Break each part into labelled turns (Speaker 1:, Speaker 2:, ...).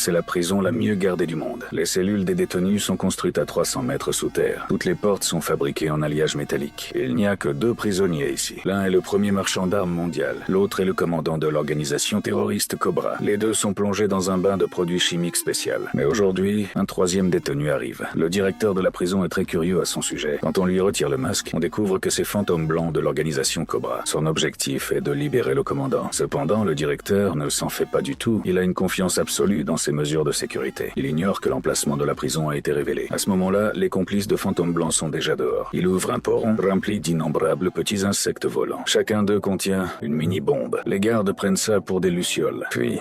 Speaker 1: C'est la prison la mieux gardée du monde. Les cellules des détenus sont construites à 300 mètres sous terre. Toutes les portes sont fabriquées en alliage métallique. Il n'y a que 2 prisonniers ici. L'un est le premier marchand d'armes mondial. L'autre est le commandant de l'organisation terroriste Cobra. Les deux sont plongés dans un bain de produits chimiques spécial. Mais aujourd'hui, un 3e détenu arrive. Le directeur de la prison est très curieux à son sujet. Quand on lui retire le masque, on découvre que c'est Fantôme Blanc de l'organisation Cobra. Son objectif est de libérer le commandant. Cependant, le directeur ne s'en fait pas du tout. Il a une confiance absolue dans ses mesures de sécurité. Il ignore que l'emplacement de la prison a été révélé. À ce moment-là, les complices de Fantôme Blanc sont déjà dehors. Il ouvre un poron rempli d'innombrables petits insectes volants. Chacun d'eux contient une mini-bombe. Les gardes prennent ça pour des lucioles. Puis...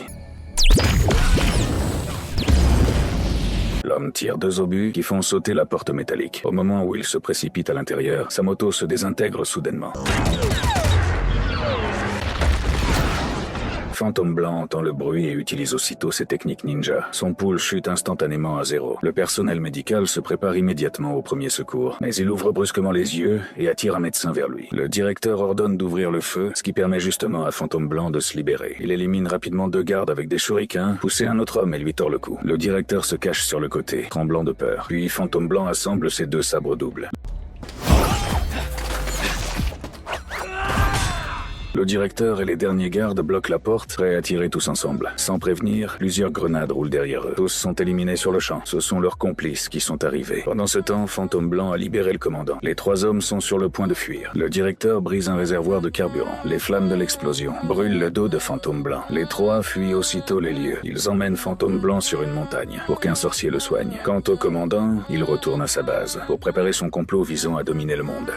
Speaker 1: l'homme tire 2 obus qui font sauter la porte métallique. Au moment où il se précipite à l'intérieur, sa moto se désintègre soudainement. Fantôme Blanc entend le bruit et utilise aussitôt ses techniques ninja. Son pool chute instantanément à 0. Le personnel médical se prépare immédiatement au premier secours, mais il ouvre brusquement les yeux et attire un médecin vers lui. Le directeur ordonne d'ouvrir le feu, ce qui permet justement à Fantôme Blanc de se libérer. Il élimine rapidement 2 gardes avec des shurikens, pousse un autre homme et lui tord le cou. Le directeur se cache sur le côté, tremblant de peur. Puis Fantôme Blanc assemble ses 2 sabres doubles. Le directeur et les derniers gardes bloquent la porte, prêts à tirer tous ensemble. Sans prévenir, plusieurs grenades roulent derrière eux. Tous sont éliminés sur le champ. Ce sont leurs complices qui sont arrivés. Pendant ce temps, Fantôme Blanc a libéré le commandant. Les 3 hommes sont sur le point de fuir. Le directeur brise un réservoir de carburant. Les flammes de l'explosion brûlent le dos de Fantôme Blanc. Les 3 fuient aussitôt les lieux. Ils emmènent Fantôme Blanc sur une montagne pour qu'un sorcier le soigne. Quant au commandant, il retourne à sa base pour préparer son complot visant à dominer le monde.